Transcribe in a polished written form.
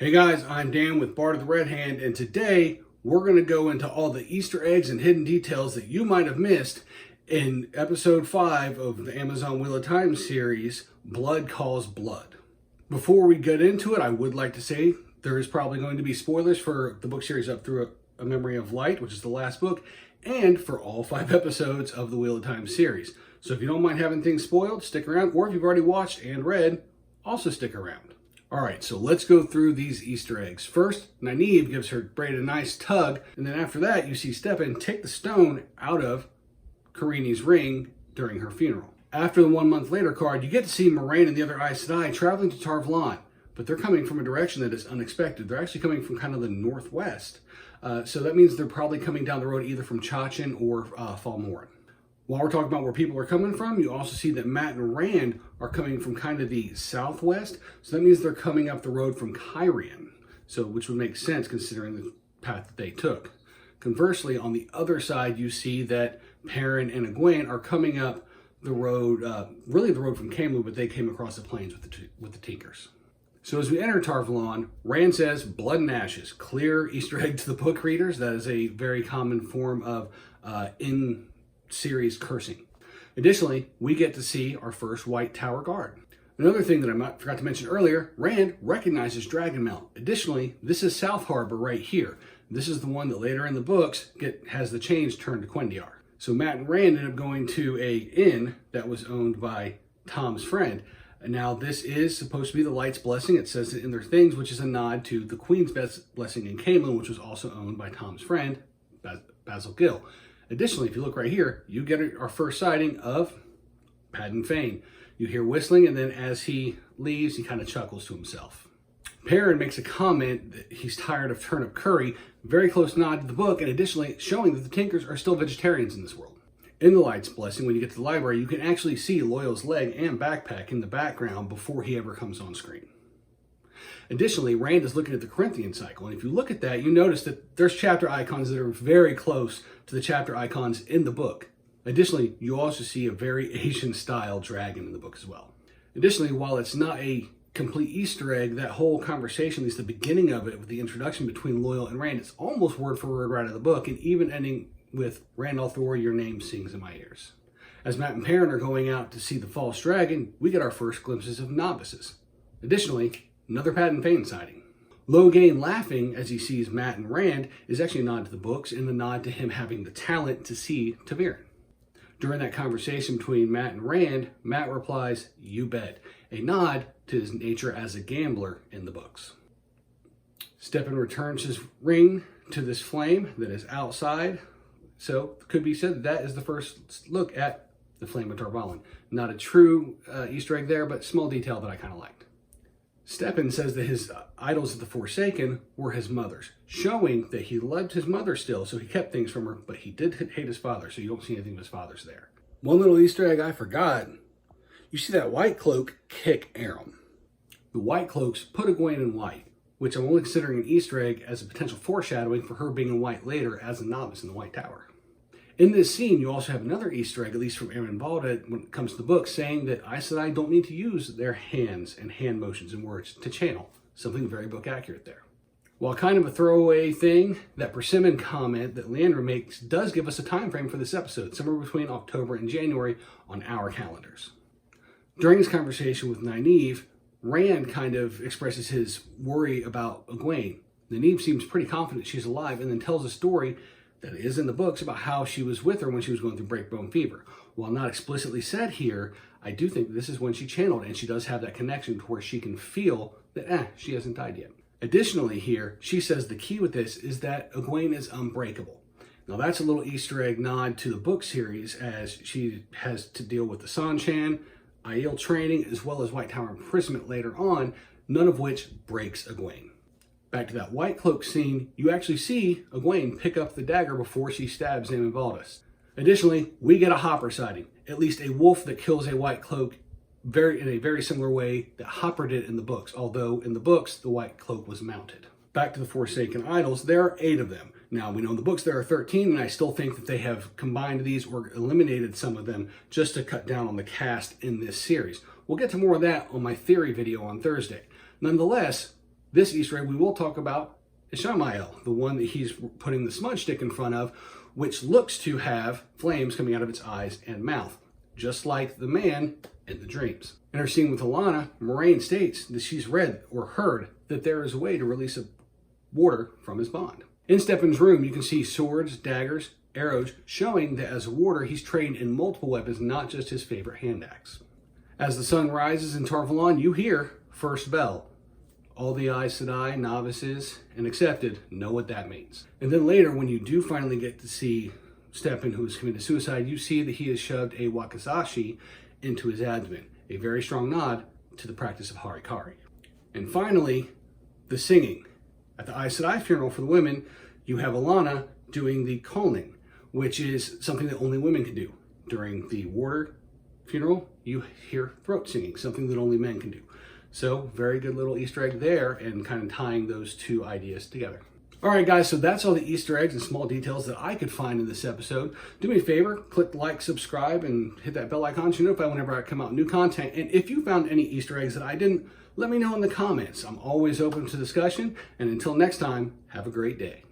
Hey guys, I'm Dan with Bart of the Red Hand, and today we're going to go into all the Easter eggs and hidden details that you might have missed in episode 5 of the Amazon Wheel of Time series, Blood Calls Blood. Before we get into it, I would like to say there is probably going to be spoilers for the book series up through A Memory of Light, which is the last book, and for all 5 episodes of the Wheel of Time series. So if you don't mind having things spoiled, stick around, or if you've already watched and read, also stick around. All right, so let's go through these Easter eggs. First, Nynaeve gives her braid a nice tug, and then after that, you see Stepin take the stone out of Karini's ring during her funeral. After the 1 month later card, you get to see Moiraine and the other Aes Sedai traveling to Tar Valon, but they're coming from a direction that is unexpected. They're actually coming from kind of the northwest, so that means they're probably coming down the road either from Chachin or Fal Morin. While we're talking about where people are coming from, you also see that Mat and Rand are coming from kind of the southwest. So that means they're coming up the road from Cairhien, which would make sense considering the path that they took. Conversely, on the other side, you see that Perrin and Egwene are coming up the road, really the road from Caemlyn, but they came across the plains with the Tinkers. So as we enter Tar Valon, Rand says, "Blood and ashes." Clear Easter egg to the book readers. That is a very common form of in-series cursing. Additionally, we get to see our first White Tower guard. Another thing that I forgot to mention earlier, Rand recognizes Dragonmount. Additionally, this is South Harbor right here. This is the one that later in the books has the chains turned to Quendiar. So Mat and Rand end up going to a inn that was owned by Tom's friend. And now this is supposed to be the Light's Blessing. It says it in their things, which is a nod to the Queen's Blessing in Caemlyn, which was also owned by Tom's friend, Basil Gill. Additionally, if you look right here, you get our first sighting of Padan Fain. You hear whistling, and then as he leaves, he kind of chuckles to himself. Perrin makes a comment that he's tired of turnip curry, very close nod to the book, and additionally showing that the Tinkers are still vegetarians in this world. In the Light's Blessing, when you get to the library, you can actually see Loial's leg and backpack in the background before he ever comes on screen. Additionally, Rand is looking at the Corinthian cycle, and if you look at that, you notice that there's chapter icons that are very close to the chapter icons in the book. Additionally, you also see a very Asian-style dragon in the book as well. Additionally, while it's not a complete Easter egg, that whole conversation, at least the beginning of it, with the introduction between Loial and Rand, it's almost word for word right out of the book, and even ending with Rand al'Thor, your name sings in my ears. As Mat and Perrin are going out to see the false dragon, we get our first glimpses of novices. Additionally, another Padan Fain sighting. Logain laughing as he sees Mat and Rand is actually a nod to the books and a nod to him having the talent to see ta'veren. During that conversation between Mat and Rand, Mat replies, "You bet," a nod to his nature as a gambler in the books. Stepin returns his ring to this flame that is outside, so it could be said that is the first look at the Flame of Tar Valon. Not a true Easter egg there, but small detail that I kind of liked. Stepin says that his idols of the Forsaken were his mother's, showing that he loved his mother still, so he kept things from her, but he did hate his father, so you don't see anything of his father's there. One little Easter egg I forgot. You see that White Cloak kick Aram. The White Cloaks put Egwene in white, which I'm only considering an Easter egg as a potential foreshadowing for her being in white later as a novice in the White Tower. In this scene, you also have another Easter egg, at least from Erin Valda, when it comes to the book, saying that Aes Sedai don't need to use their hands and hand motions and words to channel. Something very book accurate there. While kind of a throwaway thing, that Persimmon comment that Liandrin makes does give us a time frame for this episode, somewhere between October and January on our calendars. During his conversation with Nynaeve, Rand kind of expresses his worry about Egwene. Nynaeve seems pretty confident she's alive and then tells a story that is in the books about how she was with her when she was going through breakbone fever. While not explicitly said here, I do think this is when she channeled, and she does have that connection to where she can feel that she hasn't died yet. Additionally here, she says the key with this is that Egwene is unbreakable. Now that's a little Easter egg nod to the book series, as she has to deal with the Seanchan, Aiel training, as well as White Tower imprisonment later on, none of which breaks Egwene. Back to that White Cloak scene, you actually see Egwene pick up the dagger before she stabs Eamon Valdes. Additionally, we get a Hopper sighting, at least a wolf that kills a White Cloak in a very similar way that Hopper did in the books, although in the books, the White Cloak was mounted. Back to the Forsaken Idols, there are 8 of them. Now, we know in the books there are 13, and I still think that they have combined these or eliminated some of them just to cut down on the cast in this series. We'll get to more of that on my theory video on Thursday. Nonetheless, This Easter egg we will talk about is Ishamael, the one that he's putting the smudge stick in front of, which looks to have flames coming out of its eyes and mouth, just like the man in the dreams. In her scene with Alanna, Moiraine states that she's read or heard that there is a way to release a warder from his bond. In Stepin's room, you can see swords, daggers, arrows, showing that as a warder, he's trained in multiple weapons, not just his favorite hand axe. As the sun rises in Tar Valon, you hear First Bell. All the Aes Sedai, novices, and accepted know what that means. And then later, when you do finally get to see Stepin, who has committed suicide, you see that he has shoved a wakizashi into his abdomen, a very strong nod to the practice of harikari. And finally, the singing. At the Aes Sedai funeral for the women, you have Alanna doing the calling, which is something that only women can do. During the warder funeral, you hear throat singing, something that only men can do. So very good little Easter egg there, and kind of tying those two ideas together. All right, guys, so that's all the Easter eggs and small details that I could find in this episode. Do me a favor, click like, subscribe, and hit that bell icon so you're notified whenever I come out with new content. And if you found any Easter eggs that I didn't, let me know in the comments. I'm always open to discussion. And until next time, have a great day.